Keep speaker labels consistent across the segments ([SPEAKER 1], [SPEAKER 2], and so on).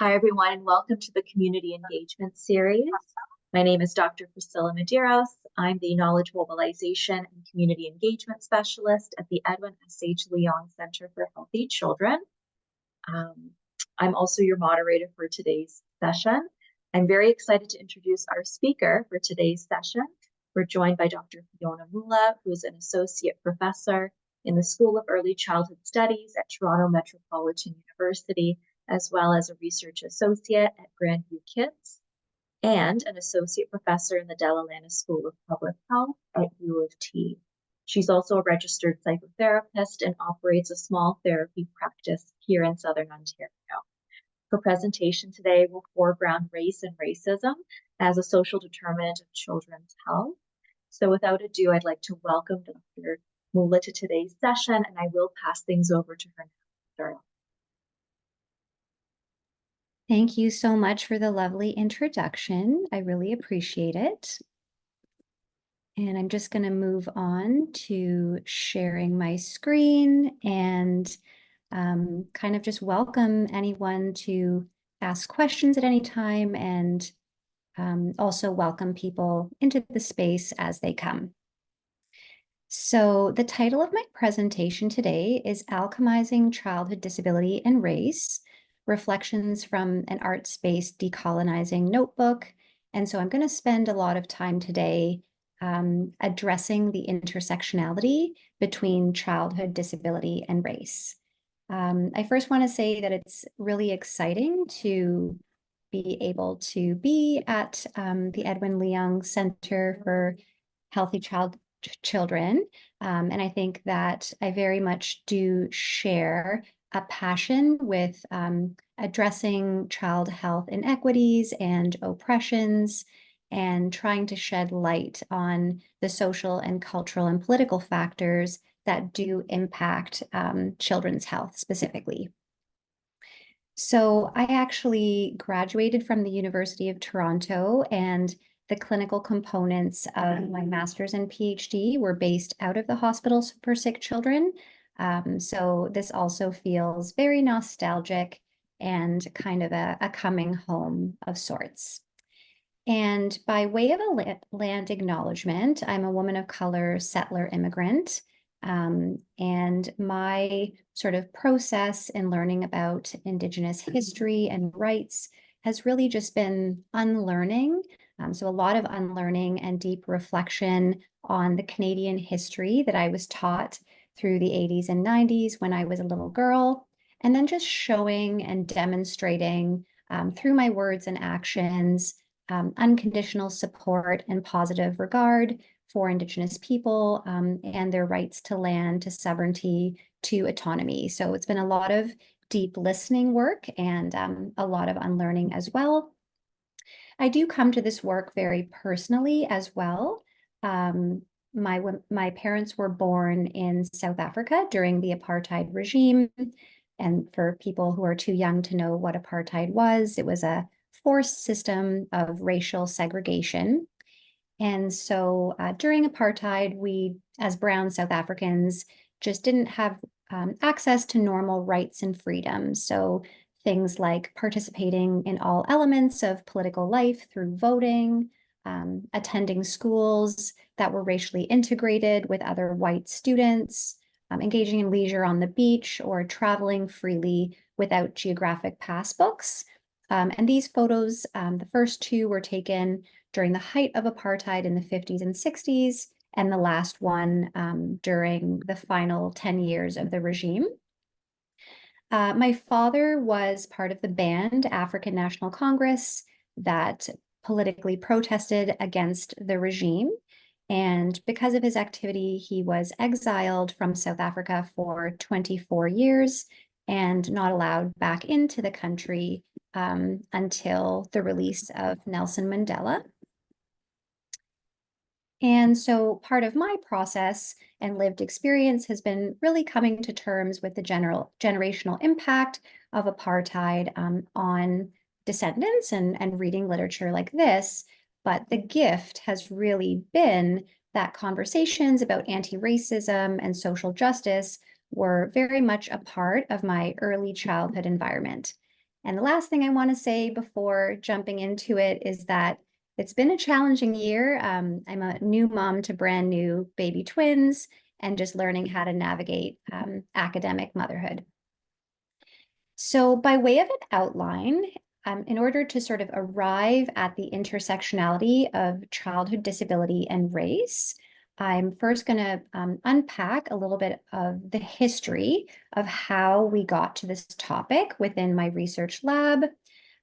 [SPEAKER 1] Hi, everyone, and welcome to the Community Engagement Series. My name is Dr. Priscilla Medeiros. I'm the Knowledge Mobilization and Community Engagement Specialist at the Edwin S.H. Leong Center for Healthy Children. I'm also your moderator for today's session. I'm very excited to introduce our speaker for today's session. We're joined by Dr. Fiona Moola, who is an associate professor in the School of Early Childhood Studies at Toronto Metropolitan University, as well as a research associate at Grandview Kids, and an associate professor in the Dalla Lana School of Public Health at U of T. She's also a registered psychotherapist and operates a small therapy practice here in Southern Ontario. Her presentation today will foreground race and racism as a social determinant of children's health. So without ado, I'd like to welcome Dr. Moola to today's session, and I will pass things over to her now.
[SPEAKER 2] Thank you so much for the lovely introduction. I really appreciate it. And I'm just going to move on to sharing my screen and kind of just welcome anyone to ask questions at any time, and also welcome people into the space as they come. So the title of my presentation today is Alchemizing Childhood Disability and Race, Reflections from an Arts-Based Decolonizing Notebook. And so I'm going to spend a lot of time today addressing the intersectionality between childhood disability and race. I first want to say that it's really exciting to be able to be at the Edwin Leong Center for Healthy Children. And I think that I very much do share a passion with addressing child health inequities and oppressions, and trying to shed light on the social and cultural and political factors that do impact children's health specifically. So I actually graduated from the University of Toronto, and the clinical components of my master's and PhD were based out of the hospitals for sick children. So this also feels very nostalgic and kind of a coming home of sorts. And by way of a land acknowledgement, I'm a woman of color settler immigrant. And my sort of process in learning about Indigenous history and rights has really just been unlearning. So a lot of unlearning and deep reflection on the Canadian history that I was taught through the 80s and 90s when I was a little girl, and then just showing and demonstrating through my words and actions unconditional support and positive regard for Indigenous people and their rights to land, to sovereignty, to autonomy. So it's been a lot of deep listening work and a lot of unlearning as well. I do come to this work very personally as well. My parents were born in South Africa during the apartheid regime. And for people who are too young to know what apartheid was, it was a forced system of racial segregation. And so during apartheid, we, as brown South Africans, just didn't have access to normal rights and freedoms. So things like participating in all elements of political life through voting, attending schools that were racially integrated with other white students, engaging in leisure on the beach, or traveling freely without geographic passbooks. And these photos, the first two were taken during the height of apartheid in the 50s and 60s, and the last one during the final 10 years of the regime. My father was part of the band African National Congress that politically protested against the regime. And because of his activity, he was exiled from South Africa for 24 years and not allowed back into the country until the release of Nelson Mandela. And so part of my process and lived experience has been really coming to terms with the generational impact of apartheid on descendants and reading literature like this. But the gift has really been that conversations about anti-racism and social justice were very much a part of my early childhood environment. And the last thing I want to say before jumping into it is that it's been a challenging year. I'm a new mom to brand new baby twins and just learning how to navigate academic motherhood. So by way of an outline, in order to sort of arrive at the intersectionality of childhood disability and race, I'm first going to unpack a little bit of the history of how we got to this topic within my research lab.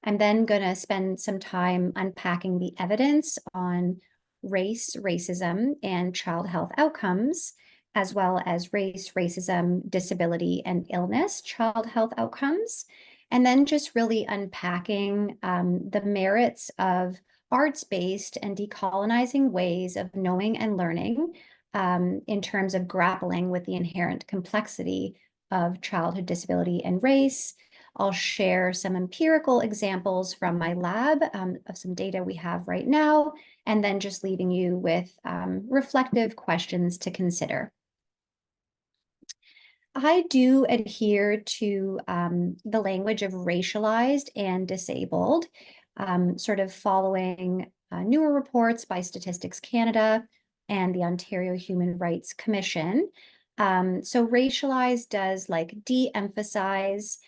[SPEAKER 2] I'm then going to spend some time unpacking the evidence on race, racism, and child health outcomes, as well as race, racism, disability, and illness child health outcomes. And then just really unpacking the merits of arts-based and decolonizing ways of knowing and learning in terms of grappling with the inherent complexity of childhood disability and race. I'll share some empirical examples from my lab of some data we have right now, and then just leaving you with reflective questions to consider. I do adhere to the language of racialized and disabled, sort of following newer reports by Statistics Canada and the Ontario Human Rights Commission. So racialized does like de-emphasize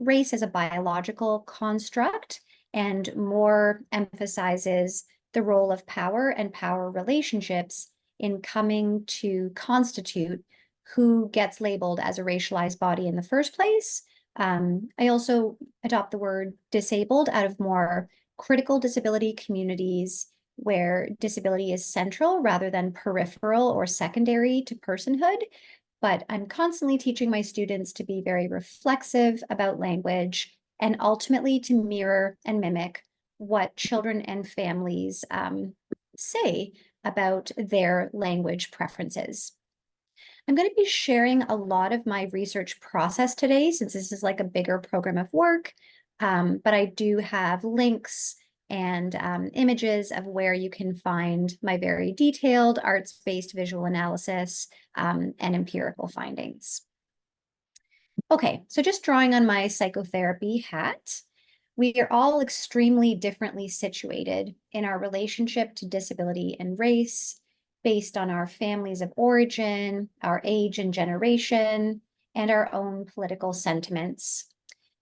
[SPEAKER 2] race as a biological construct and more emphasizes the role of power and power relationships in coming to constitute who gets labeled as a racialized body in the first place. I also adopt the word disabled out of more critical disability communities where disability is central rather than peripheral or secondary to personhood. But I'm constantly teaching my students to be very reflexive about language and ultimately to mirror and mimic what children and families say about their language preferences. I'm going to be sharing a lot of my research process today, since this is like a bigger program of work, but I do have links and images of where you can find my very detailed arts-based visual analysis and empirical findings. Okay, so just drawing on my psychotherapy hat, we are all extremely differently situated in our relationship to disability and race, based on our families of origin, our age and generation, and our own political sentiments.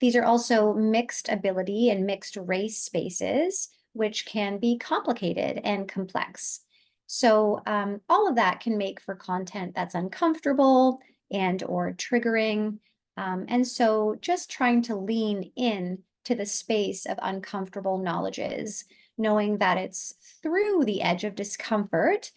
[SPEAKER 2] These are also mixed ability and mixed race spaces, which can be complicated and complex. So all of that can make for content that's uncomfortable and or triggering. And so just trying to lean in to the space of uncomfortable knowledges, knowing that it's through the edge of discomfort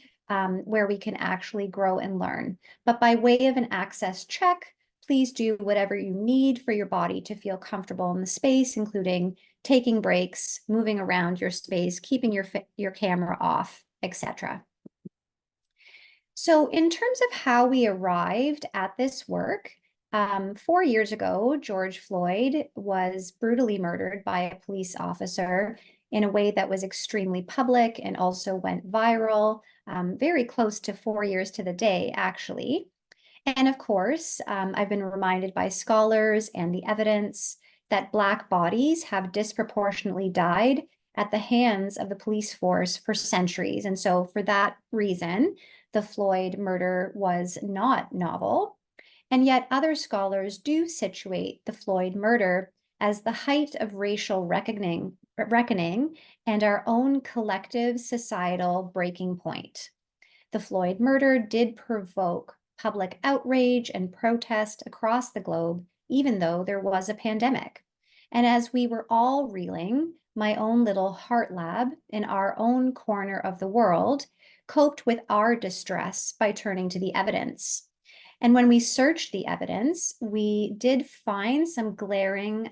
[SPEAKER 2] where we can actually grow and learn. But by way of an access check, please do whatever you need for your body to feel comfortable in the space, including taking breaks, moving around your space, keeping your camera off, etc. So in terms of how we arrived at this work, 4 years ago, George Floyd was brutally murdered by a police officer in a way that was extremely public and also went viral, very close to 4 years to the day, actually. And of course, I've been reminded by scholars and the evidence that Black bodies have disproportionately died at the hands of the police force for centuries. And so for that reason, the Floyd murder was not novel. And yet other scholars do situate the Floyd murder as the height of racial reckoning and our own collective societal breaking point. The Floyd murder did provoke public outrage and protest across the globe, even though there was a pandemic. And as we were all reeling, my own little heart lab in our own corner of the world coped with our distress by turning to the evidence. And when we searched the evidence, we did find some glaring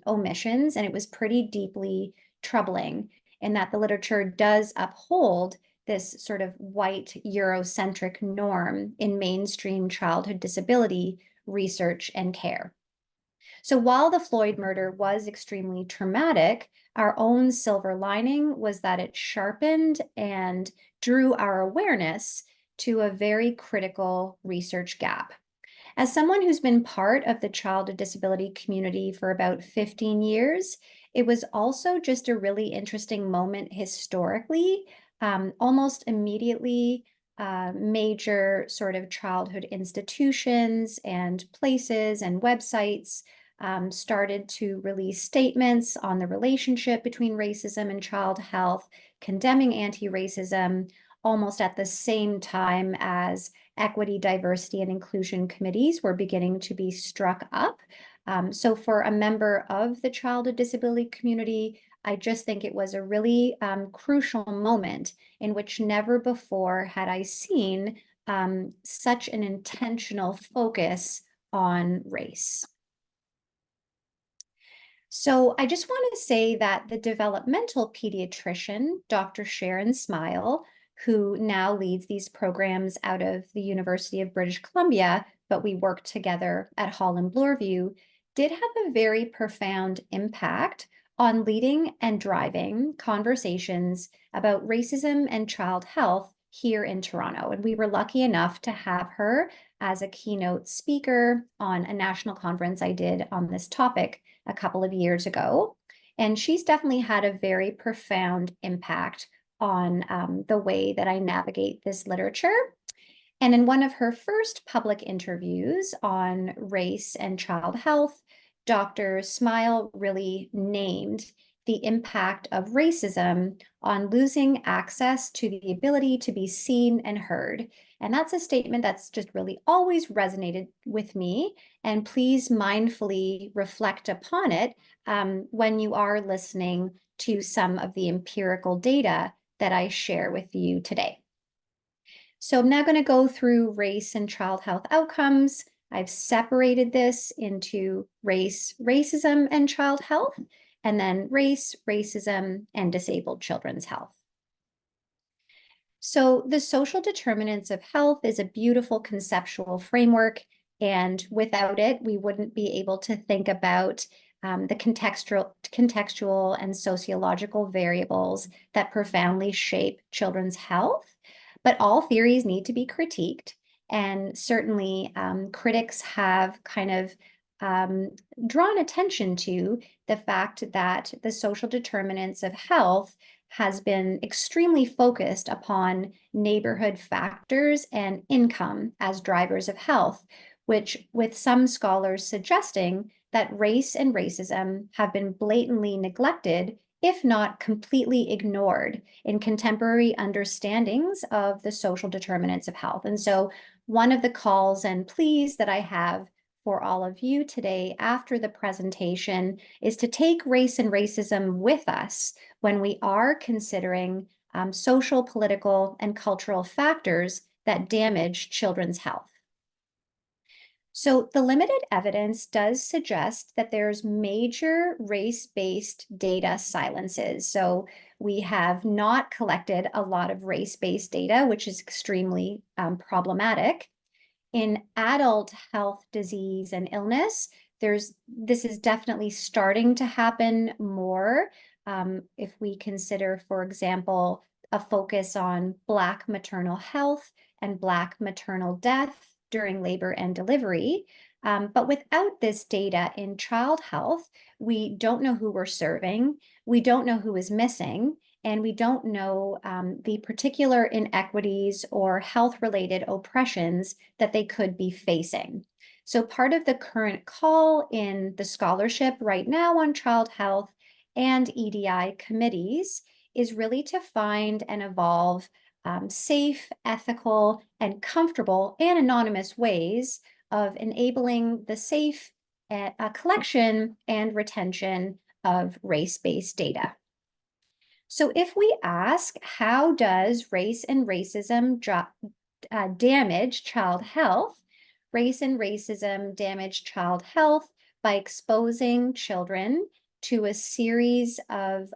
[SPEAKER 2] omissions, and it was pretty deeply troubling in that the literature does uphold this sort of white Eurocentric norm in mainstream childhood disability research and care. So while the Floyd murder was extremely traumatic, our own silver lining was that it sharpened and drew our awareness to a very critical research gap. As someone who's been part of the child with disability community for about 15 years, it was also just a really interesting moment historically. Almost immediately, major sort of childhood institutions and places and websites started to release statements on the relationship between racism and child health, condemning anti-racism, almost at the same time as equity, diversity, and inclusion committees were beginning to be struck up. So for a member of the child with disability community, I just think it was a really crucial moment in which never before had I seen such an intentional focus on race. So I just want to say that the developmental pediatrician, Dr. Sharon Smile, who now leads these programs out of the University of British Columbia, but we work together at Holland Bloorview, did have a very profound impact on leading and driving conversations about racism and child health here in Toronto. And we were lucky enough to have her as a keynote speaker on a national conference I did on this topic a couple of years ago. And she's definitely had a very profound impact on the way that I navigate this literature. And in one of her first public interviews on race and child health, Dr. Smile really named the impact of racism on losing access to the ability to be seen and heard. And that's a statement that's just really always resonated with me. And please mindfully reflect upon it when you are listening to some of the empirical data that I share with you today. So I'm now going to go through race and child health outcomes. I've separated this into race, racism, and child health, and then race, racism, and disabled children's health. So the social determinants of health is a beautiful conceptual framework, and without it, we wouldn't be able to think about the contextual and sociological variables that profoundly shape children's health. But all theories need to be critiqued, and certainly critics have kind of drawn attention to the fact that the social determinants of health has been extremely focused upon neighborhood factors and income as drivers of health, which with some scholars suggesting that race and racism have been blatantly neglected, if not completely ignored, in contemporary understandings of the social determinants of health. And so one of the calls and pleas that I have for all of you today after the presentation is to take race and racism with us when we are considering social, political, and cultural factors that damage children's health. So the limited evidence does suggest that there's major race-based data silences. So we have not collected a lot of race-based data, which is extremely problematic. In adult health, disease, and illness, this is definitely starting to happen more. If we consider, for example, a focus on Black maternal health and Black maternal death during labor and delivery. But without this data in child health, we don't know who we're serving, we don't know who is missing, and we don't know the particular inequities or health-related oppressions that they could be facing. So part of the current call in the scholarship right now on child health and EDI committees is really to find and evolve safe, ethical, and comfortable and anonymous ways of enabling the safe collection and retention of race-based data. So if we ask, how does race and racism damage child health? Race and racism damage child health by exposing children to a series of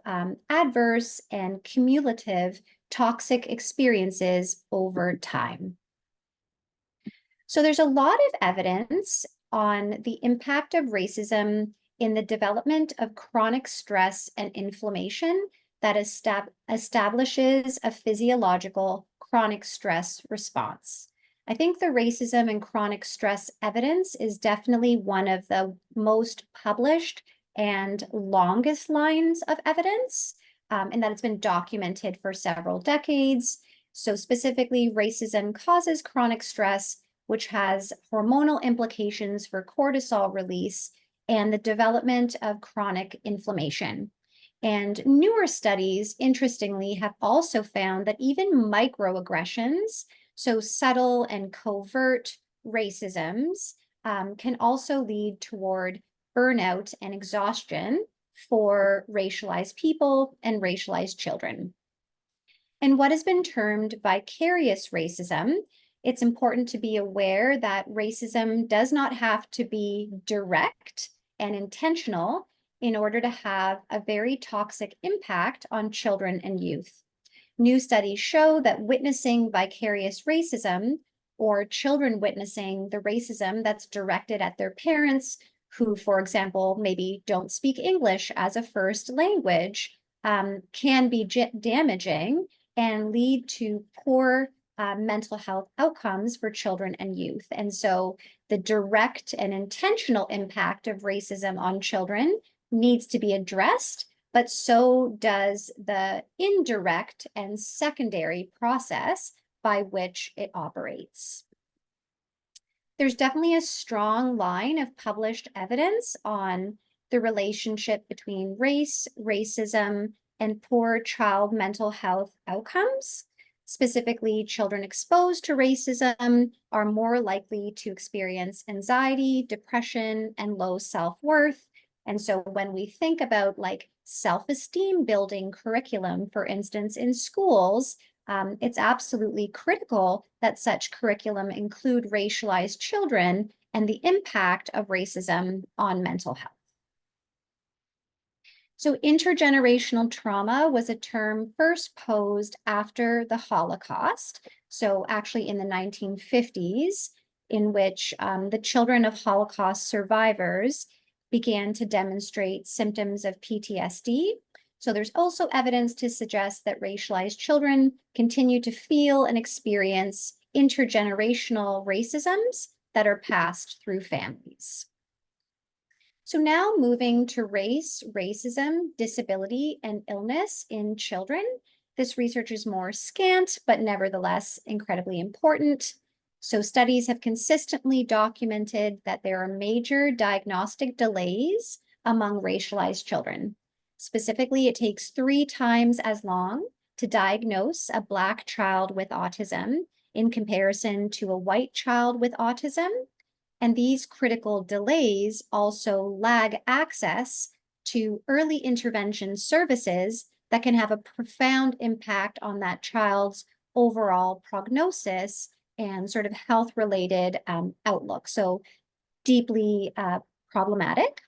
[SPEAKER 2] adverse and cumulative toxic experiences over time. So there's a lot of evidence on the impact of racism in the development of chronic stress and inflammation that establishes a physiological chronic stress response. I think the racism and chronic stress evidence is definitely one of the most published and longest lines of evidence, and that it's been documented for several decades. So specifically, racism causes chronic stress, which has hormonal implications for cortisol release and the development of chronic inflammation. And newer studies, interestingly, have also found that even microaggressions, so subtle and covert racisms, can also lead toward burnout and exhaustion for racialized people and racialized children. And what has been termed vicarious racism, it's important to be aware that racism does not have to be direct and intentional in order to have a very toxic impact on children and youth. New studies show that witnessing vicarious racism, or children witnessing the racism that's directed at their parents, who, for example, maybe don't speak English as a first language, can be damaging and lead to poor mental health outcomes for children and youth. And so the direct and intentional impact of racism on children needs to be addressed, but so does the indirect and secondary process by which it operates. There's definitely a strong line of published evidence on the relationship between race, racism, and poor child mental health outcomes. Specifically, children exposed to racism are more likely to experience anxiety, depression, and low self-worth. And so when we think about like self-esteem building curriculum, for instance, in schools, it's absolutely critical that such curriculum include racialized children and the impact of racism on mental health. So intergenerational trauma was a term first posed after the Holocaust, so actually in the 1950s, in which the children of Holocaust survivors began to demonstrate symptoms of PTSD. So there's also evidence to suggest that racialized children continue to feel and experience intergenerational racisms that are passed through families. So now moving to race, racism, disability, and illness in children. This research is more scant, but nevertheless incredibly important. So studies have consistently documented that there are major diagnostic delays among racialized children. Specifically, it takes 3 times as long to diagnose a Black child with autism in comparison to a white child with autism. And these critical delays also lag access to early intervention services that can have a profound impact on that child's overall prognosis and sort of health-related outlook. So deeply problematic.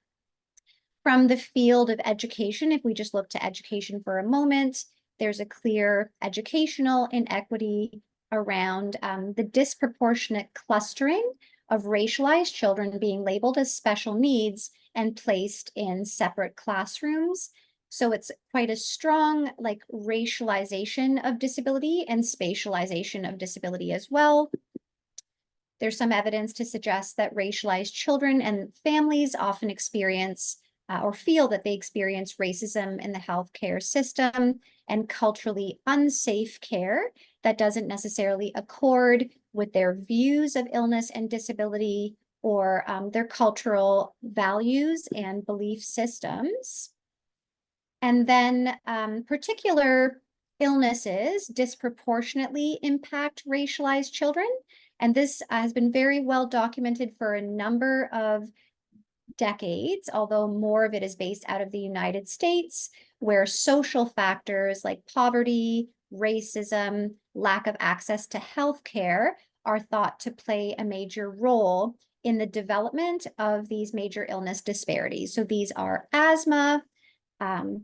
[SPEAKER 2] From the field of education, if we just look to education for a moment, there's a clear educational inequity around the disproportionate clustering of racialized children being labeled as special needs and placed in separate classrooms. So it's quite a strong like racialization of disability and spatialization of disability as well. There's some evidence to suggest that racialized children and families often experience or feel that they experience racism in the healthcare system and culturally unsafe care that doesn't necessarily accord with their views of illness and disability or their cultural values and belief systems. And then particular illnesses disproportionately impact racialized children. And this has been very well documented for a number of decades, although more of it is based out of the United States, where social factors like poverty, racism, lack of access to healthcare are thought to play a major role in the development of these major illness disparities. So these are asthma,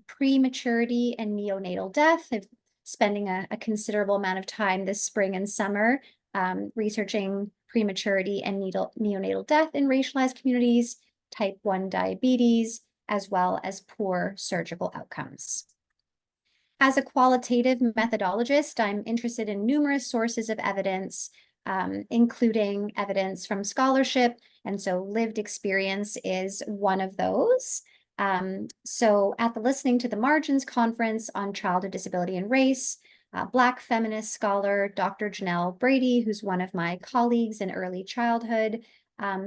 [SPEAKER 2] prematurity, and neonatal death. I'm spending a considerable amount of time this spring and summer researching prematurity and neonatal death in racialized communities, type 1 diabetes, as well as poor surgical outcomes. As a qualitative methodologist, I'm interested in numerous sources of evidence including evidence from scholarship. And so lived experience is one of those. So at the Listening to the Margins Conference on Childhood Disability and Race, Black feminist scholar Dr. Janelle Brady, who's one of my colleagues in early childhood,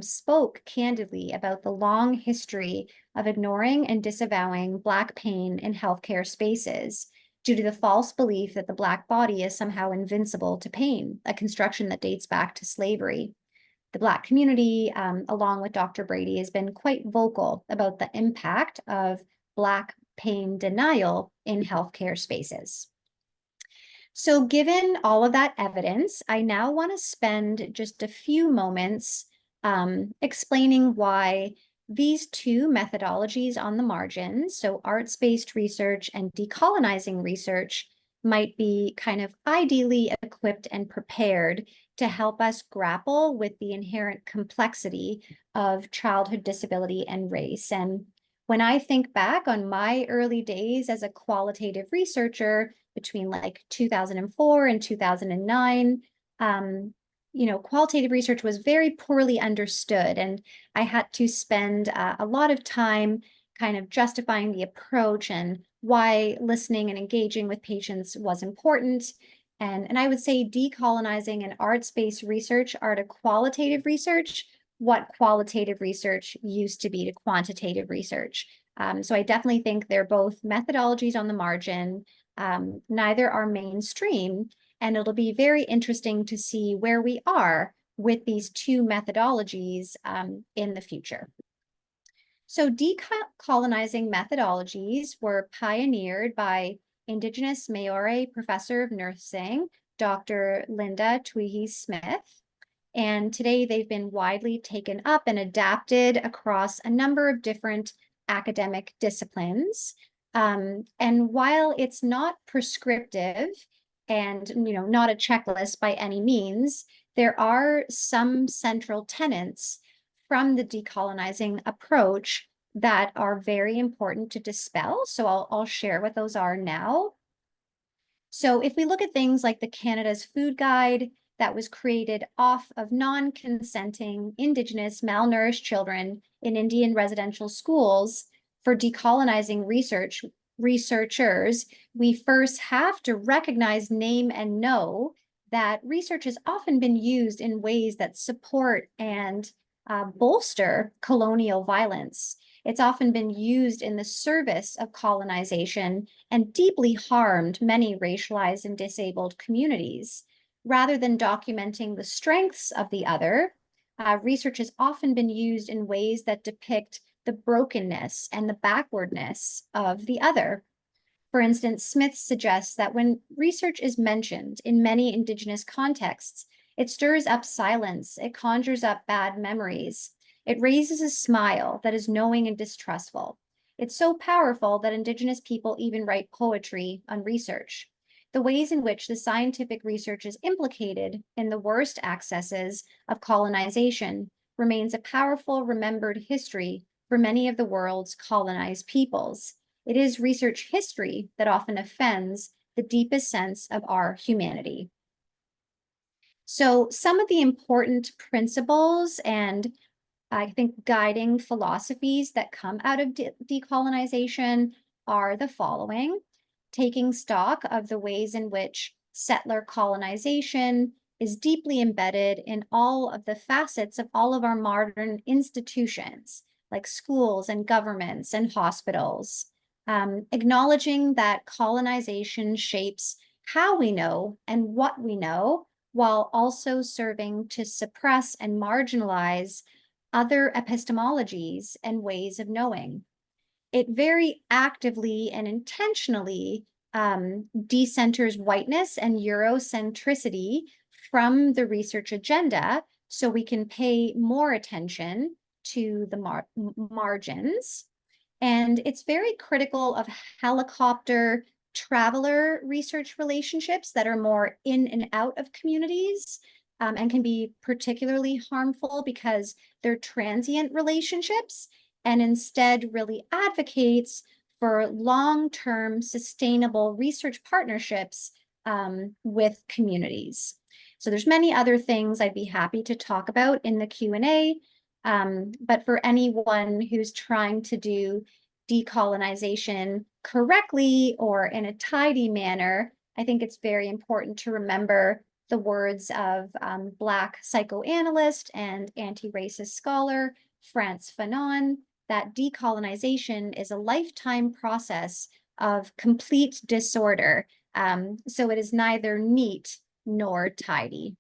[SPEAKER 2] spoke candidly about the long history of ignoring and disavowing Black pain in healthcare spaces due to the false belief that the Black body is somehow invincible to pain, a construction that dates back to slavery. The Black community, along with Dr. Brady, has been quite vocal about the impact of Black pain denial in healthcare spaces. So given all of that evidence, I now want to spend just a few moments explaining why these two methodologies on the margins, so arts-based research and decolonizing research, might be kind of ideally equipped and prepared to help us grapple with the inherent complexity of childhood disability and race. And when I think back on my early days as a qualitative researcher between like 2004 and 2009, qualitative research was very poorly understood. And I had to spend a lot of time kind of justifying the approach and why listening and engaging with patients was important. And I would say decolonizing and arts-based research are to qualitative research what qualitative research used to be to quantitative research. So I definitely think they're both methodologies on the margin. Neither are mainstream, and it'll be very interesting to see where we are with these two methodologies in the future. So decolonizing methodologies were pioneered by Indigenous Maori Professor of Nursing, Dr. Linda Twihi-Smith. And today they've been widely taken up and adapted across a number of different academic disciplines. And while it's not prescriptive and not a checklist by any means, there are some central tenets from the decolonizing approach that are very important to dispel. So I'll share what those are now. So if we look at things like the Canada's Food Guide that was created off of non-consenting Indigenous malnourished children in Indian residential schools for decolonizing researchers, we first have to recognize, name, and know that research has often been used in ways that support and bolster colonial violence. It's often been used in the service of colonization and deeply harmed many racialized and disabled communities. Rather than documenting the strengths of the other, research has often been used in ways that depict the brokenness and the backwardness of the other. For instance, Smith suggests that when research is mentioned in many Indigenous contexts, it stirs up silence, it conjures up bad memories, it raises a smile that is knowing and distrustful. It's so powerful that Indigenous people even write poetry on research. The ways in which the scientific research is implicated in the worst excesses of colonization remains a powerful remembered history for many of the world's colonized peoples. It is research history that often offends the deepest sense of our humanity. So some of the important principles and I think guiding philosophies that come out of decolonization are the following: taking stock of the ways in which settler colonization is deeply embedded in all of the facets of all of our modern institutions, like schools and governments and hospitals. Acknowledging that colonization shapes how we know and what we know, while also serving to suppress and marginalize other epistemologies and ways of knowing. It very actively and intentionally decenters whiteness and Eurocentricity from the research agenda so we can pay more attention to the margins. And it's very critical of helicopter traveler research relationships that are more in and out of communities and can be particularly harmful because they're transient relationships, and instead really advocates for long-term sustainable research partnerships with communities. So there's many other things I'd be happy to talk about in the Q&A, but for anyone who's trying to do decolonization correctly or in a tidy manner, I think it's very important to remember the words of Black psychoanalyst and anti-racist scholar Frantz Fanon, that decolonization is a lifetime process of complete disorder. So it is neither neat nor tidy.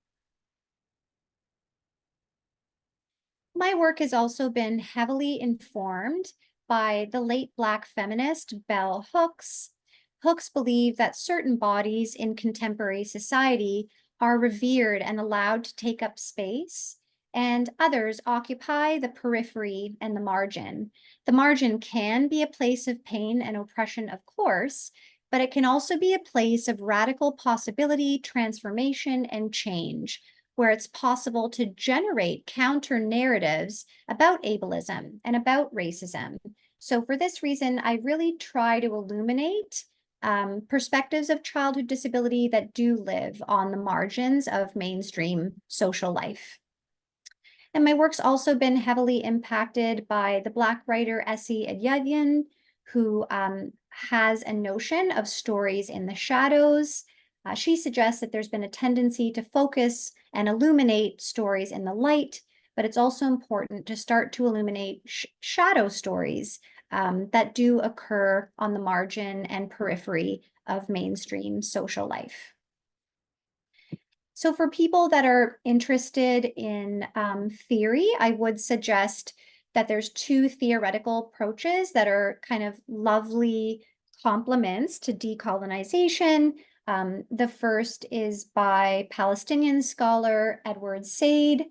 [SPEAKER 2] My work has also been heavily informed by the late Black feminist Bell Hooks. Hooks believed that certain bodies in contemporary society are revered and allowed to take up space, and others occupy the periphery and the margin. The margin can be a place of pain and oppression, of course, but it can also be a place of radical possibility, transformation, and change, where it's possible to generate counter narratives about ableism and about racism. So for this reason, I really try to illuminate perspectives of childhood disability that do live on the margins of mainstream social life. And my work's also been heavily impacted by the Black writer Essie Edyayan, who has a notion of stories in the shadows. She suggests that there's been a tendency to focus and illuminate stories in the light, but it's also important to start to illuminate shadow stories that do occur on the margin and periphery of mainstream social life. So for people that are interested in theory, I would suggest that there's two theoretical approaches that are kind of lovely complements to decolonization. The first is by Palestinian scholar Edward Said.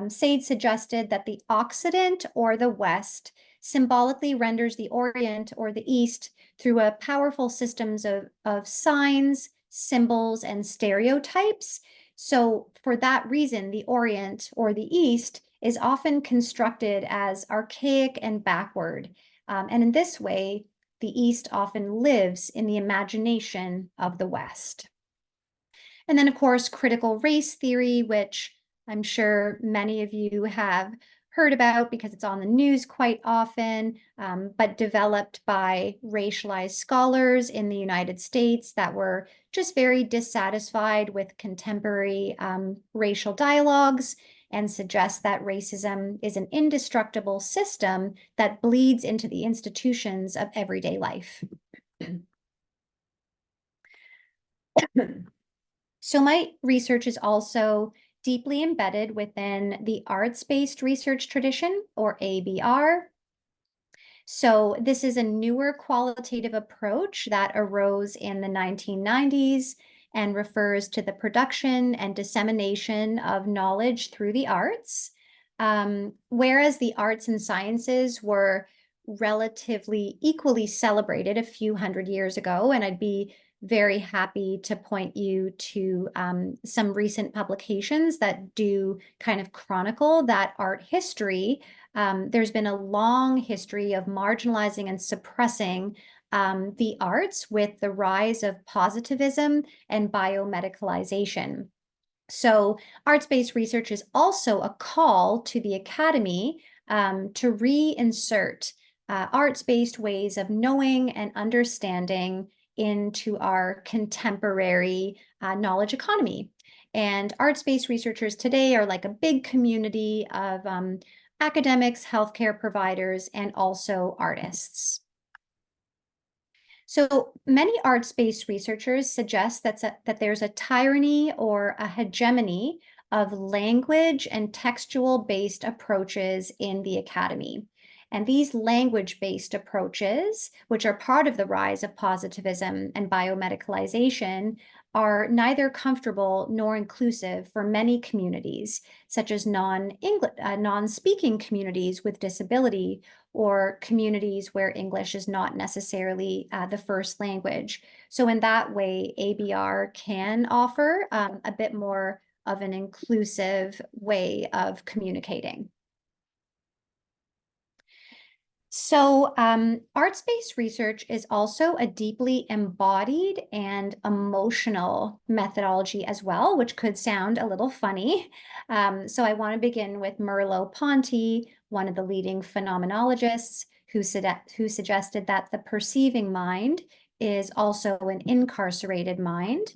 [SPEAKER 2] Said suggested that the Occident or the West symbolically renders the Orient or the East through a powerful systems of signs, symbols, and stereotypes. So for that reason, the Orient or the East is often constructed as archaic and backward. And in this way, the East often lives in the imagination of the West. And then, of course, critical race theory, which I'm sure many of you have heard about because it's on the news quite often, but developed by racialized scholars in the United States that were just very dissatisfied with contemporary racial dialogues and suggest that racism is an indestructible system that bleeds into the institutions of everyday life. So my research is also deeply embedded within the arts-based research tradition, or ABR. So this is a newer qualitative approach that arose in the 1990s and refers to the production and dissemination of knowledge through the arts. Whereas the arts and sciences were relatively equally celebrated a few hundred years ago, and I'd be very happy to point you to some recent publications that do kind of chronicle that art history. There's been a long history of marginalizing and suppressing the arts with the rise of positivism and biomedicalization. So arts-based research is also a call to the academy to reinsert arts-based ways of knowing and understanding into our contemporary knowledge economy. And arts-based researchers today are like a big community of academics, healthcare providers, and also artists. So many arts-based researchers suggest that there's a tyranny or a hegemony of language and textual-based approaches in the academy. And these language-based approaches, which are part of the rise of positivism and biomedicalization, are neither comfortable nor inclusive for many communities, such as non-speaking communities with disability, or communities where English is not necessarily the first language. So in that way, ABR can offer a bit more of an inclusive way of communicating. So, arts-based research is also a deeply embodied and emotional methodology as well, which could sound a little funny. So I want to begin with Merleau-Ponty, one of the leading phenomenologists, who suggested that the perceiving mind is also an incarcerated mind,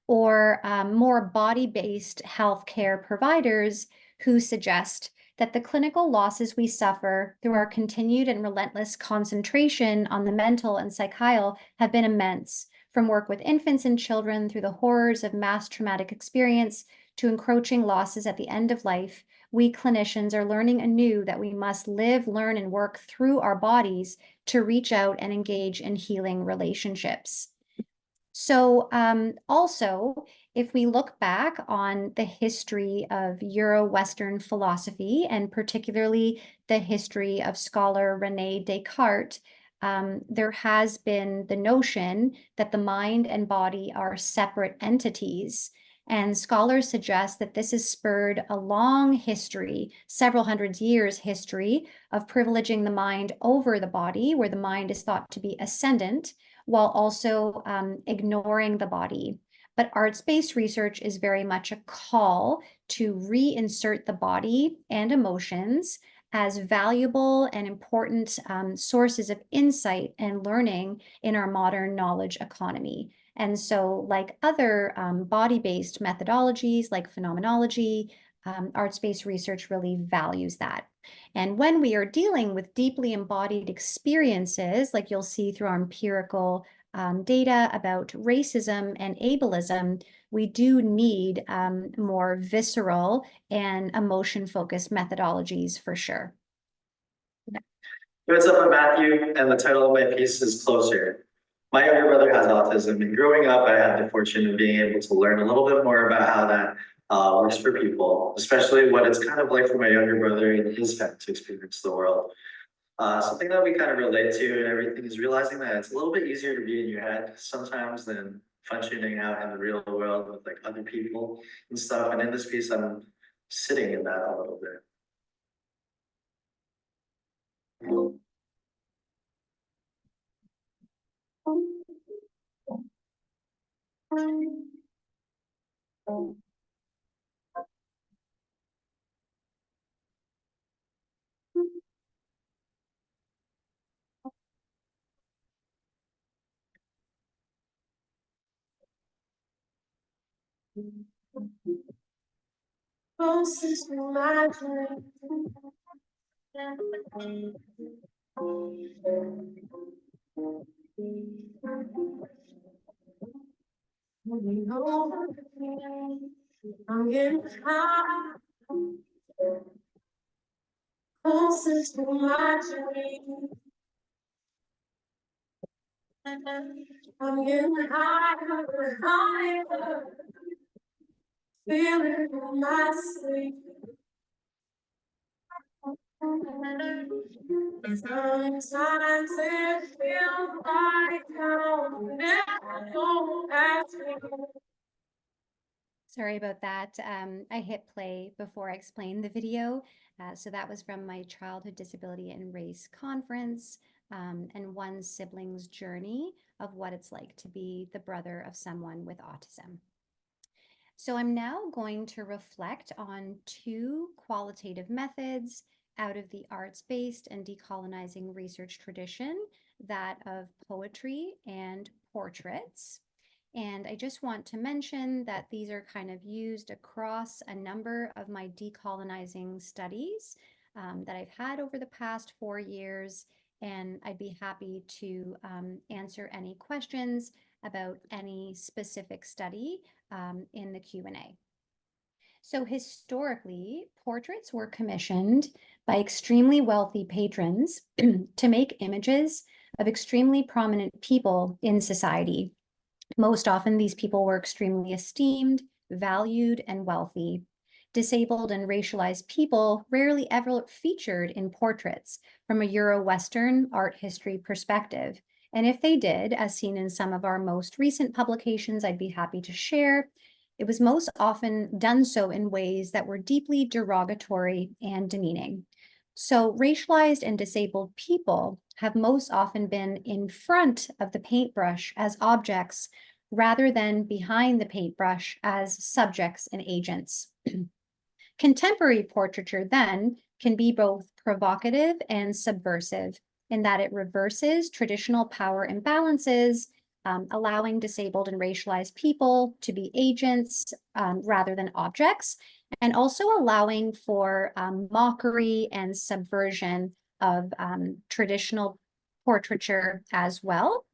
[SPEAKER 2] or more body-based healthcare providers who suggest that the clinical losses we suffer through our continued and relentless concentration on the mental and psychial have been immense, from work with infants and children through the horrors of mass traumatic experience to encroaching losses at the end of life. We clinicians are learning anew that we must live, learn, and work through our bodies to reach out and engage in healing relationships. So also, if we look back on the history of Euro-Western philosophy, and particularly the history of scholar René Descartes, there has been the notion that the mind and body are separate entities. And scholars suggest that this has spurred a long history, several hundred years history, of privileging the mind over the body, where the mind is thought to be ascendant, while also ignoring the body. But arts-based research is very much a call to reinsert the body and emotions as valuable and important sources of insight and learning in our modern knowledge economy. And so, like other body-based methodologies like phenomenology, arts-based research really values that. And when we are dealing with deeply embodied experiences, like you'll see through our empirical data about racism and ableism, we do need more visceral and emotion-focused methodologies for sure.
[SPEAKER 3] Hey, what's up, I'm Matthew, and the title of my piece is Closer. My younger brother has autism, and growing up, I had the fortune of being able to learn a little bit more about how that works for people, especially what it's kind of like for my younger brother and his family to experience the world. Something that we kind of relate to and everything is realizing that it's a little bit easier to be in your head sometimes than functioning out in the real world with like other people and stuff. And in this piece, I'm sitting in that a little bit. Closest to my dream. I'm getting high. Closest to my dream. I'm getting higher, higher. Feeling in my sleep. Sometimes it feels like I'll never go back to you.
[SPEAKER 2] Sorry about that. I hit play before I explained the video. So that was from my Childhood Disability and Race Conference, and one sibling's journey of what it's like to be the brother of someone with autism. So I'm now going to reflect on two qualitative methods out of the arts-based and decolonizing research tradition, that of poetry and portraits. And I just want to mention that these are kind of used across a number of my decolonizing studies that I've had over the past 4 years. And I'd be happy to answer any questions about any specific study in the Q&A. So historically, portraits were commissioned by extremely wealthy patrons to make images of extremely prominent people in society. Most often, these people were extremely esteemed, valued, and wealthy. Disabled and racialized people rarely ever featured in portraits from a Euro-Western art history perspective. And if they did, as seen in some of our most recent publications I'd be happy to share, it was most often done so in ways that were deeply derogatory and demeaning. So racialized and disabled people have most often been in front of the paintbrush as objects rather than behind the paintbrush as subjects and agents. Contemporary portraiture then can be both provocative and subversive in that it reverses traditional power imbalances, allowing disabled and racialized people to be agents rather than objects, and also allowing for mockery and subversion of traditional portraiture as well.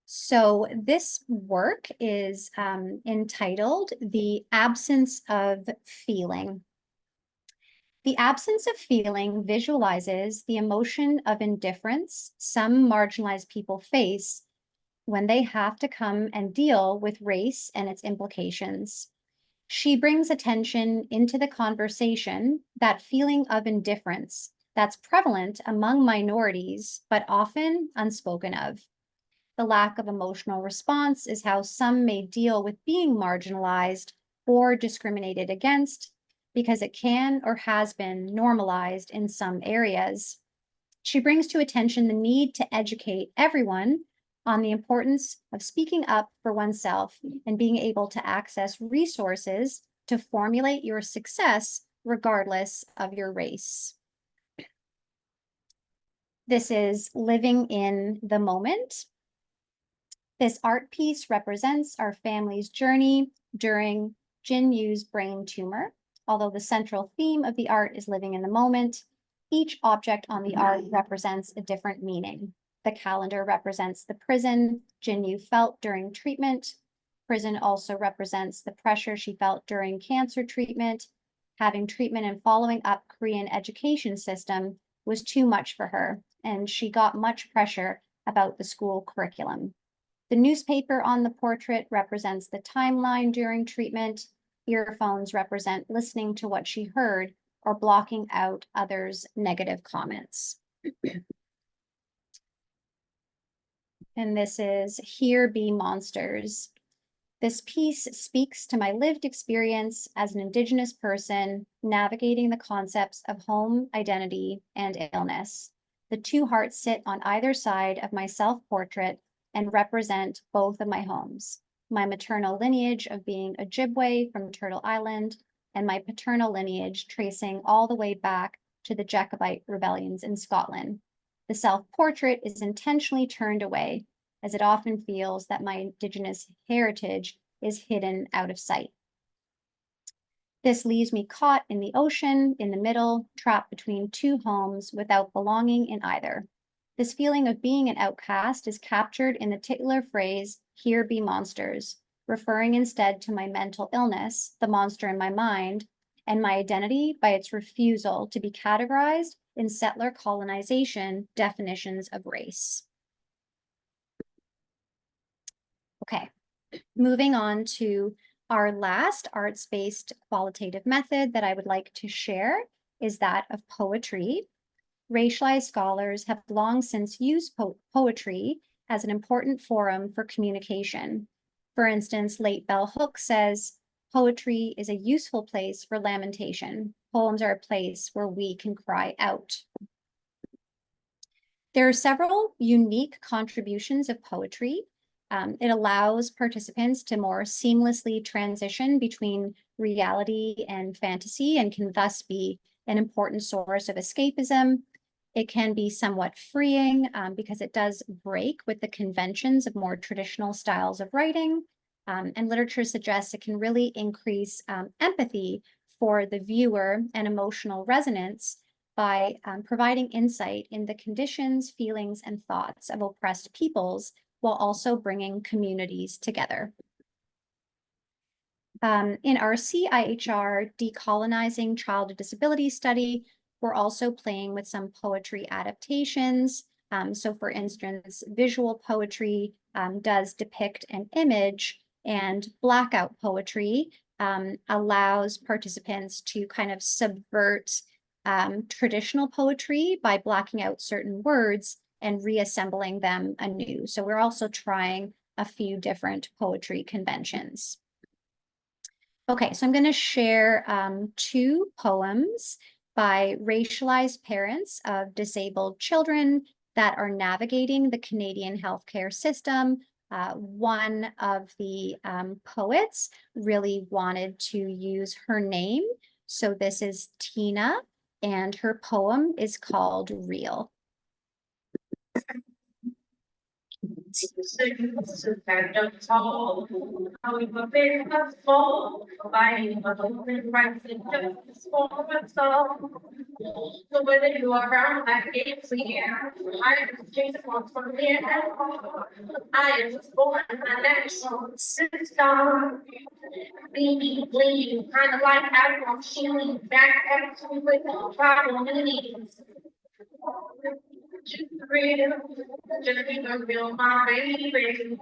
[SPEAKER 2] So this work is entitled The Absence of Feeling. The absence of feeling visualizes the emotion of indifference some marginalized people face when they have to come and deal with race and its implications. She brings attention into the conversation, that feeling of indifference that's prevalent among minorities, but often unspoken of. The lack of emotional response is how some may deal with being marginalized or discriminated against because it can or has been normalized in some areas. She brings to attention the need to educate everyone on the importance of speaking up for oneself and being able to access resources to formulate your success regardless of your race. This is Living in the Moment. This art piece represents our family's journey during Jin Yu's brain tumor. Although the central theme of the art is living in the moment, each object on the art represents a different meaning. The calendar represents the prison Jin Yu felt during treatment. Prison also represents the pressure she felt during cancer treatment. Having treatment and following up Korean education system was too much for her, and she got much pressure about the school curriculum. The newspaper on the portrait represents the timeline during treatment. Earphones represent listening to what she heard or blocking out others' negative comments. And this is Here Be Monsters. This piece speaks to my lived experience as an Indigenous person navigating the concepts of home, identity, and illness. The two hearts sit on either side of my self-portrait and represent both of my homes, my maternal lineage of being Ojibwe from Turtle Island, and my paternal lineage tracing all the way back to the Jacobite rebellions in Scotland. The self-portrait is intentionally turned away, as it often feels that my Indigenous heritage is hidden out of sight. This leaves me caught in the ocean, in the middle, trapped between two homes without belonging in either. This feeling of being an outcast is captured in the titular phrase, "Here be monsters," referring instead to my mental illness, the monster in my mind, and my identity by its refusal to be categorized in settler colonization definitions of race. Okay, moving on to our last arts-based qualitative method that I would like to share is that of poetry. Racialized scholars have long since used poetry as an important forum for communication. For instance, late Bell Hooks says, "Poetry is a useful place for lamentation. Poems are a place where we can cry out." There are several unique contributions of poetry. It allows participants to more seamlessly transition between reality and fantasy and can thus be an important source of escapism. It can be somewhat freeing because it does break with the conventions of more traditional styles of writing. And literature suggests it can really increase empathy for the viewer and emotional resonance by providing insight in the conditions, feelings, and thoughts of oppressed peoples while also bringing communities together. In our CIHR Decolonizing Childhood Disability study, we're also playing with some poetry adaptations. So for instance, visual poetry does depict an image, and blackout poetry allows participants to kind of subvert traditional poetry by blacking out certain words and reassembling them anew. So we're also trying a few different poetry conventions. Okay, so I'm going to share two poems by racialized parents of disabled children that are navigating the Canadian healthcare system. One of the poets really wanted to use her name. So this is Tina, and her poem is called Real.
[SPEAKER 4] So whether you are around like it's here, I just change the forms from here and on. I am just born my natural system. Being bleeding, kind of like Admiral Shealy, back at you with tribal needs. Just real, just keep it real, my baby. Just keep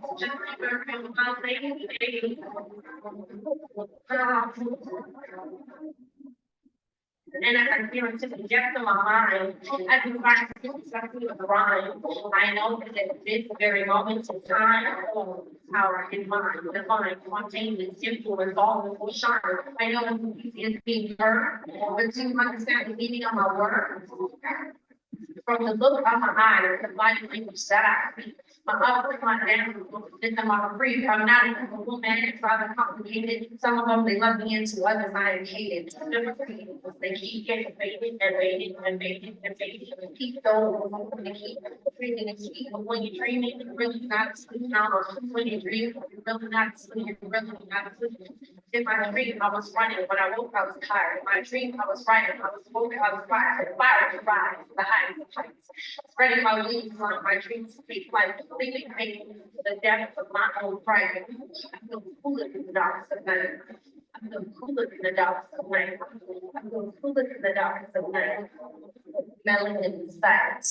[SPEAKER 4] it real, my baby. And as I feel it just inject in my mind, I can find something with the rhyme. I know that at this very moment in time, power in mind, divine, spontaneous, influence, all will shine. I know it's easy as being heard, but do you understand the meaning of my words? From the look of my eyes, the body language that I speak, my up with my down, this am I free. I'm not even a woman, it's rather complicated. Some of them they love me into, others I am hated. They keep getting faded and faded and faded and faded. And keep going, they keep dreaming and sweet. But when you're dreaming, you're really not asleep now. When you dream, you're really not asleep. You're really not asleep. In my dream, I was running. When I woke, I was tired. In my dream, I was writing. I was woke, I was fired. Fire to rise, the highest heights. Spreading my wings like my dreams speak like leaving me to the depths of my own pride. I feel cooler in the dark of night. I feel cooler in the dark of night. I feel cooler in the dark of night. Melanin is that.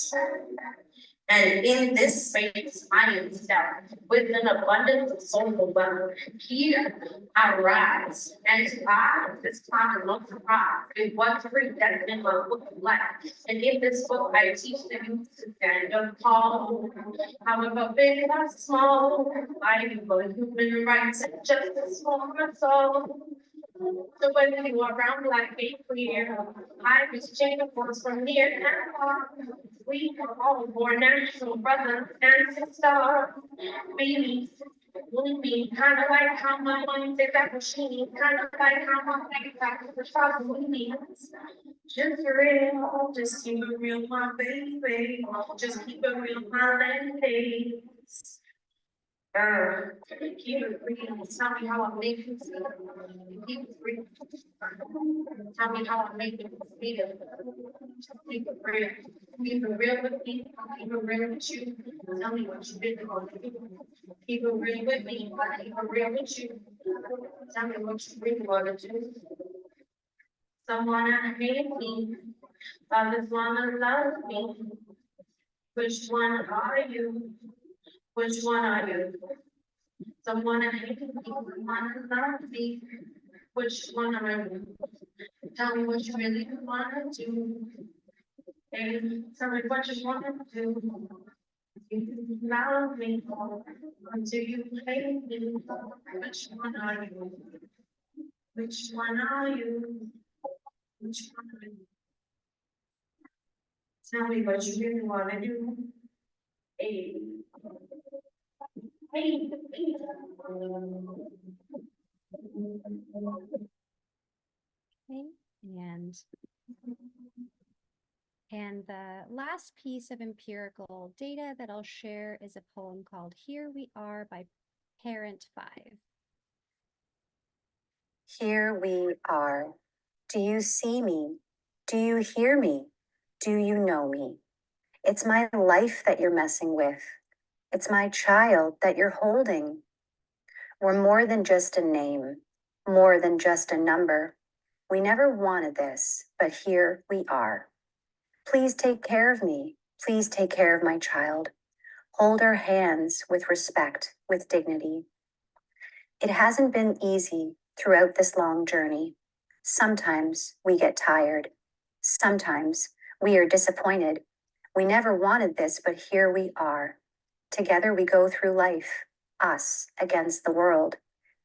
[SPEAKER 4] And in this space, I am stout with an abundance of soulful wealth. Here I rise, and I, this time I'm not surprised. It was predestined in my book of life. And in this book, I teach the youth to stand up tall. However big or small, I am for human rights and justice for my soul. So whether you are around like a clear, I exchange force from near and far. We are all born natural brothers and sisters. Babies, we kind of like how my mind is that machine, kind of like how my mind is that machine. Just real, just keep it real, my baby. Just keep it real, my lady. Keep it real. Tell me how I make you feel. Keep it real. Tell me how I make you feel. Just keep it real. Keep it real with me. Keep it real with you. Tell me what you really want to do. Keep it real with me. Keep it real with you. Tell me what you really want to do. Some wanna hate me. Others wanna love me. Which one are you? Which one are you? Someone I hate me, someone love me. Which one are you? Tell me what you really wanna do. And tell me what you wanna do. You love me, until you hate me. Which one are you? Which one are you? Which one are you? Tell me what you really wanna do. Hey. Hey.
[SPEAKER 2] Okay, and the last piece of empirical data that I'll share is a poem called Here We Are by Parent 5.
[SPEAKER 5] Here we are. Do you see me? Do you hear me? Do you know me? It's my life that you're messing with. It's my child that you're holding. We're more than just a name, more than just a number. We never wanted this, but here we are. Please take care of me. Please take care of my child. Hold our hands with respect, with dignity. It hasn't been easy throughout this long journey. Sometimes we get tired. Sometimes we are disappointed. We never wanted this, but here we are. Together we go through life, us against the world.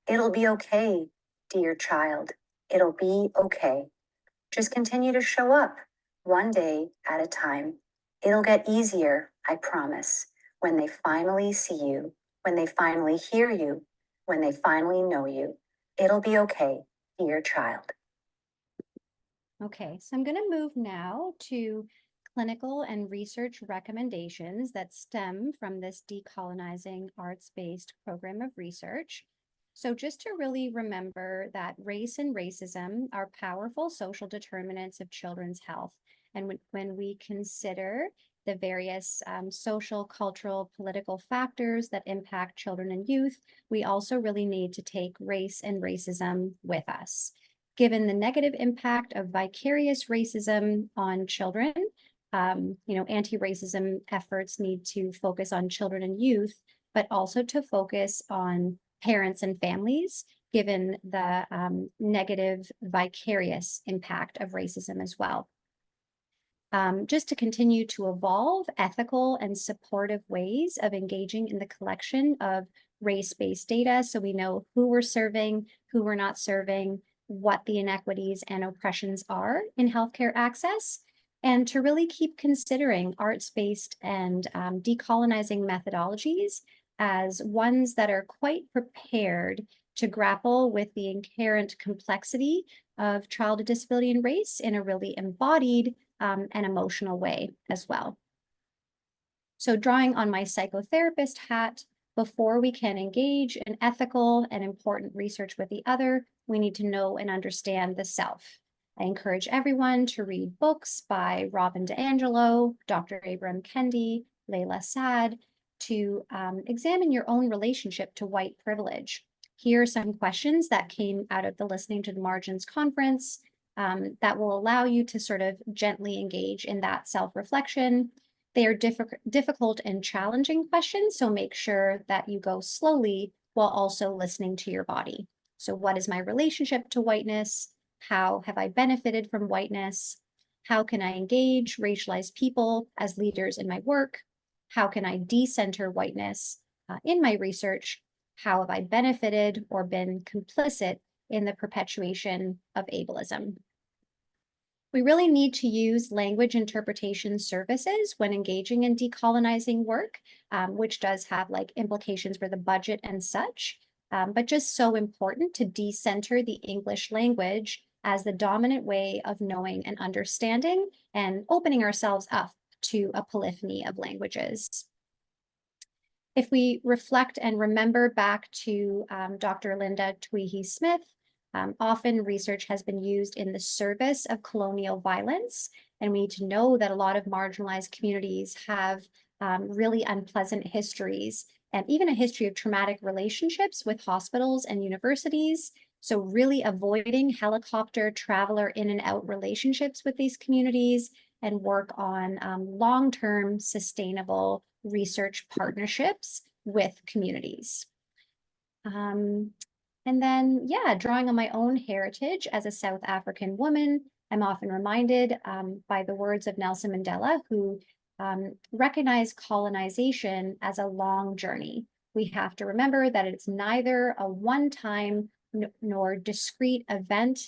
[SPEAKER 5] It'll be okay. dear child. It'll be okay. Just continue to show up one day at a time. It'll get easier, I promise, when they finally see you, when they finally hear you, when they finally know you. It'll be okay, dear child.
[SPEAKER 2] Okay, so I'm going to move now to clinical and research recommendations that stem from this decolonizing arts-based program of research. So just to really remember that race and racism are powerful social determinants of children's health. And when we consider the various social, cultural, political factors that impact children and youth, we also really need to take race and racism with us. Given the negative impact of vicarious racism on children, anti-racism efforts need to focus on children and youth, but also to focus on parents and families, given the negative vicarious impact of racism as well. Just to continue to evolve ethical and supportive ways of engaging in the collection of race-based data, so we know who we're serving, who we're not serving, what the inequities and oppressions are in healthcare access, and to really keep considering arts-based and decolonizing methodologies as ones that are quite prepared to grapple with the inherent complexity of childhood disability and race in a really embodied and emotional way as well. So drawing on my psychotherapist hat, before we can engage in ethical and important research with the other, we need to know and understand the self. I encourage everyone to read books by Robin DiAngelo, Dr. Abram Kendi, Layla Saad, to examine your own relationship to white privilege. Here are some questions that came out of the Listening to the Margins conference that will allow you to sort of gently engage in that self-reflection. They are difficult and challenging questions, so make sure that you go slowly while also listening to your body. So what is my relationship to whiteness? How have I benefited from whiteness? How can I engage racialized people as leaders in my work? How can I decenter whiteness in my research? How have I benefited or been complicit in the perpetuation of ableism? We really need to use language interpretation services when engaging in decolonizing work, which does have like implications for the budget and such, but just so important to decenter the English language as the dominant way of knowing and understanding and opening ourselves up to a polyphony of languages. If we reflect and remember back to Dr. Linda Tweehy-Smith, often research has been used in the service of colonial violence, and we need to know that a lot of marginalized communities have really unpleasant histories and even a history of traumatic relationships with hospitals and universities. So really avoiding helicopter traveler in and out relationships with these communities and work on long-term sustainable research partnerships with communities. And then, yeah, drawing on my own heritage as a South African woman, I'm often reminded by the words of Nelson Mandela, who recognized colonization as a long journey. We have to remember that it's neither a one-time nor discrete event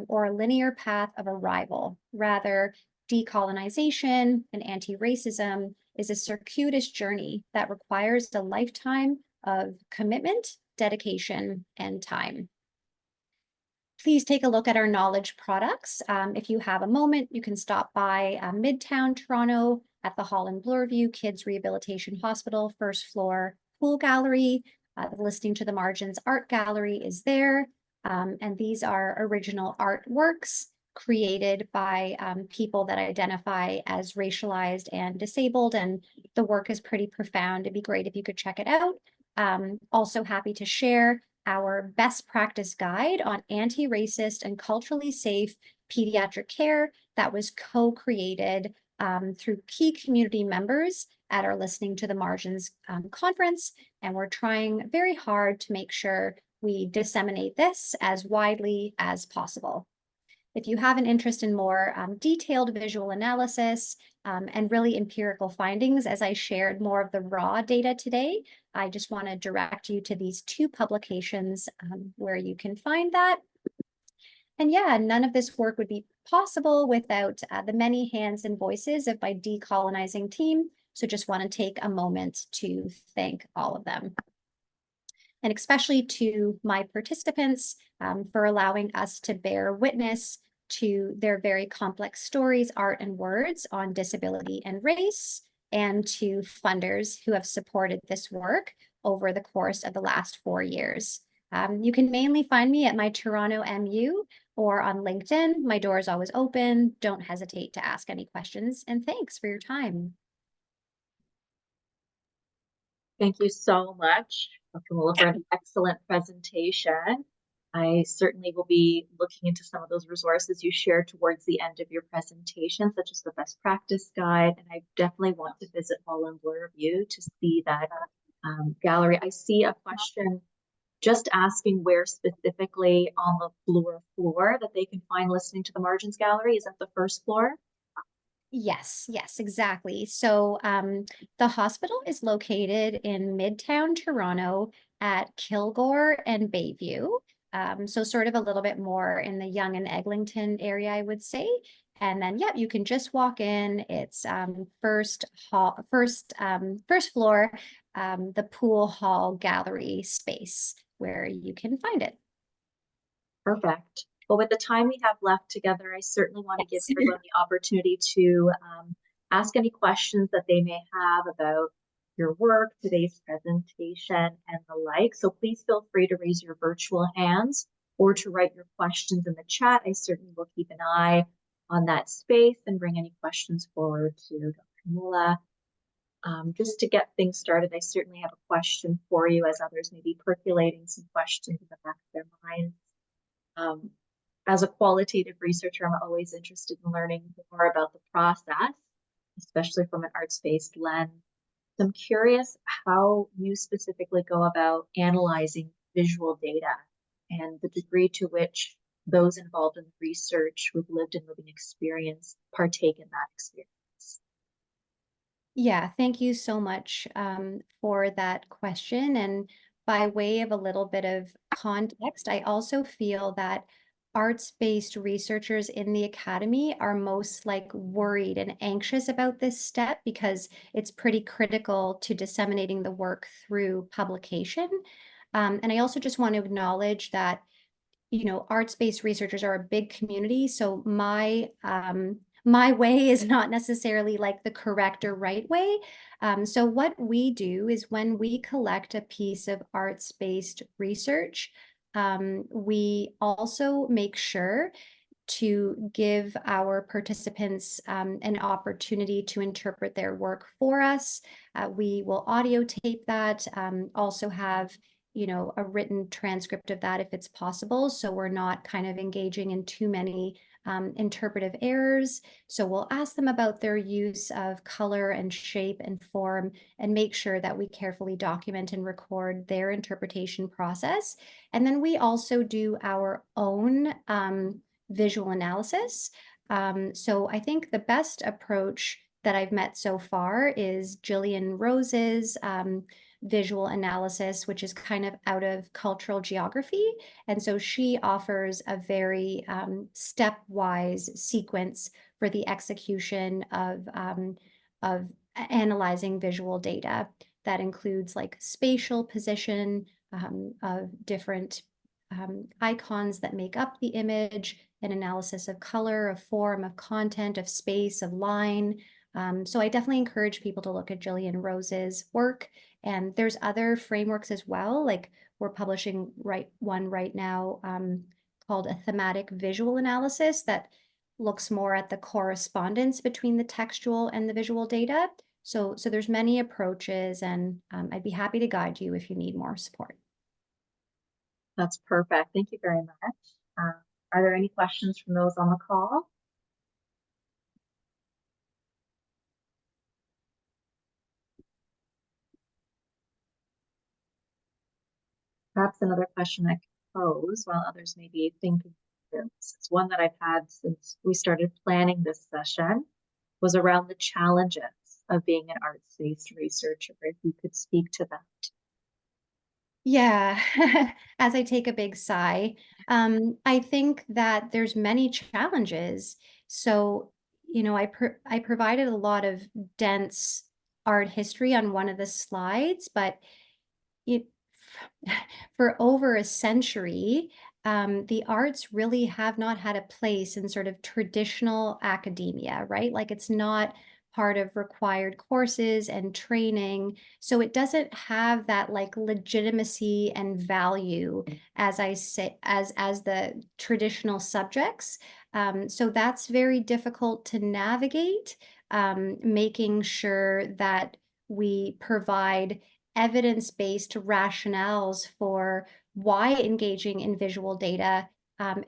[SPEAKER 2] or a linear path of arrival. Rather, decolonization and anti-racism is a circuitous journey that requires a lifetime of commitment, dedication, and time. Please take a look at our knowledge products. If you have a moment, you can stop by Midtown Toronto at the Holland Bloorview Kids Rehabilitation Hospital, first floor pool gallery. The Listening to the Margins art gallery is there. And these are original artworks created by people that identify as racialized and disabled. And the work is pretty profound. It'd be great if you could check it out. Also happy to share our best practice guide on anti-racist and culturally safe pediatric care that was co-created through key community members at our Listening to the Margins conference. And we're trying very hard to make sure we disseminate this as widely as possible. if you have an interest in more detailed visual analysis and really empirical findings, as I shared more of the raw data today, I just want to direct you to these two publications where you can find that. And yeah, none of this work would be possible without the many hands and voices of my Decolonizing team. So just want to take a moment to thank all of them. And especially to my participants for allowing us to bear witness to their very complex stories, art, and words on disability and race, and to funders who have supported this work over the course of the last 4 years. You can mainly find me at my Toronto MU or on LinkedIn. My door is always open. Don't hesitate to ask any questions, and thanks for your time.
[SPEAKER 1] Thank you so much, Dr. Moola, for an excellent presentation. I certainly will be looking into some of those resources you shared towards the end of your presentation, such as the best practice guide, and I definitely want to visit Holland Bloor View to see that gallery. I see a question just asking where specifically on the Bloor floor that they can find listening to the Margins Gallery. Is that the first floor?
[SPEAKER 2] Yes, exactly. So the hospital is located in Midtown Toronto at Kilgore and Bayview. So sort of a little bit more in the Yonge and Eglinton area, I would say. And then, yeah, you can just walk in. It's first floor, the pool hall gallery space where you can find it.
[SPEAKER 1] Perfect. Well, with the time we have left together, I certainly want to give
[SPEAKER 2] Yes.
[SPEAKER 1] everyone the opportunity to ask any questions that they may have about your work, today's presentation, and the like. So please feel free to raise your virtual hands or to write your questions in the chat. I certainly will keep an eye on that space and bring any questions forward to Dr. Moola. Just to get things started, I certainly have a question for you as others may be percolating some questions in the back of their minds. As a qualitative researcher, I'm always interested in learning more about the process, especially from an arts-based lens. So I'm curious how you specifically go about analyzing visual data and the degree to which those involved in research with lived and living experience partake in that experience.
[SPEAKER 2] Yeah, thank you so much for that question. And by way of a little bit of context, I also feel that arts-based researchers in the academy are most worried and anxious about this step because it's pretty critical to disseminating the work through publication. And I also just want to acknowledge that arts-based researchers are a big community. So my way is not necessarily the correct or right way. So what we do is when we collect a piece of arts-based research, we also make sure to give our participants an opportunity to interpret their work for us. We will audio tape that, also have a written transcript of that if it's possible. So we're not kind of engaging in too many interpretive errors. So we'll ask them about their use of color and shape and form and make sure that we carefully document and record their interpretation process. And then we also do our own visual analysis. So I think the best approach that I've met so far is Jillian Rose's visual analysis, which is kind of out of cultural geography. And so she offers a very stepwise sequence for the execution of analyzing visual data that includes spatial position of different icons that make up the image, an analysis of color, of form, of content, of space, of line. So I definitely encourage people to look at Jillian Rose's work. And there's other frameworks as well, we're publishing one right now called a thematic visual analysis that looks more at the correspondence between the textual and the visual data. So there's many approaches, and I'd be happy to guide you if you need more support.
[SPEAKER 1] That's perfect. Thank you very much. Are there any questions from those on the call? Perhaps another question I could pose while others may be thinking this. It's one that I've had since we started planning this session, was around the challenges of being an arts-based researcher, if you could speak to that.
[SPEAKER 2] Yeah, as I take a big sigh, I think that there's many challenges. So, I provided a lot of dense art history on one of the slides, but it for over a century, the arts really have not had a place in sort of traditional academia, right? Like it's not part of required courses and training. So it doesn't have that like legitimacy and value as I say, as the traditional subjects. So that's very difficult to navigate, making sure that we provide evidence-based rationales for why engaging in visual data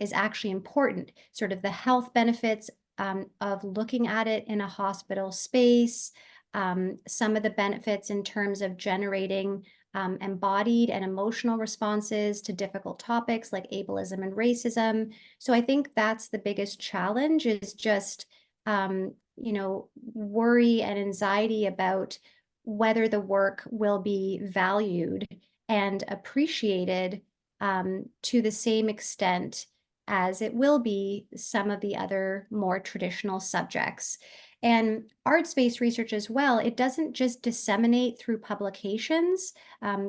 [SPEAKER 2] is actually important, sort of the health benefits of looking at it in a hospital space, some of the benefits in terms of generating embodied and emotional responses to difficult topics like ableism and racism. So I think that's the biggest challenge, is just worry and anxiety about whether the work will be valued and appreciated to the same extent as it will be some of the other more traditional subjects. And arts-based research as well, it doesn't just disseminate through publications.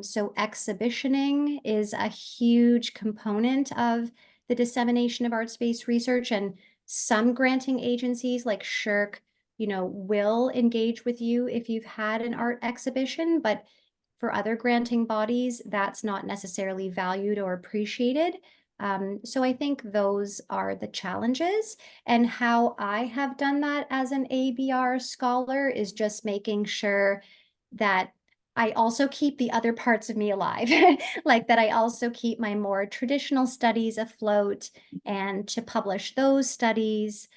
[SPEAKER 2] So exhibitioning is a huge component of the dissemination of arts-based research, and some granting agencies like SSHRC will engage with you if you've had an art exhibition, but for other granting bodies, that's not necessarily valued or appreciated. So I think those are the challenges. And how I have done that as an ABR scholar is just making sure that I also keep the other parts of me alive, like that I also keep my more traditional studies afloat and to publish those studies.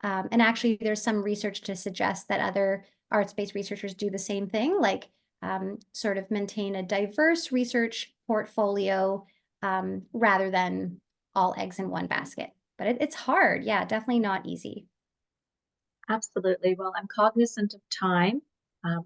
[SPEAKER 2] And actually, there's some research to suggest that other arts-based researchers do the same thing, like sort of maintain a diverse research portfolio rather than all eggs in one basket. But it's hard. Yeah, definitely not easy.
[SPEAKER 1] Absolutely. Well, I'm cognizant of time.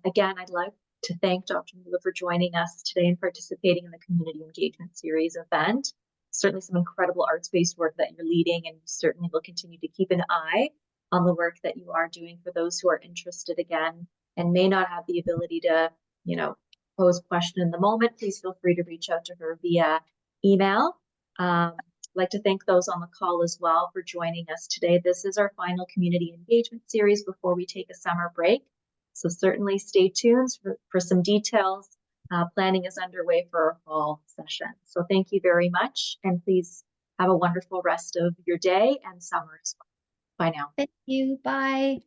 [SPEAKER 1] Again, I'd like to thank Dr. Moola for joining us today and participating in the Community Engagement Series event. Certainly some incredible arts-based work that you're leading, and we certainly will continue to keep an eye on the work that you are doing for those who are interested again and may not have the ability to, pose a question in the moment. Please feel free to reach out to her via email. I'd like to thank those on the call as well for joining us today. This is our final community engagement series before we take a summer break. So certainly stay tuned for some details. Planning is underway for our fall session. So thank you very much, and please have a wonderful rest of your day and summer as well. Bye now.
[SPEAKER 2] Thank you. Bye.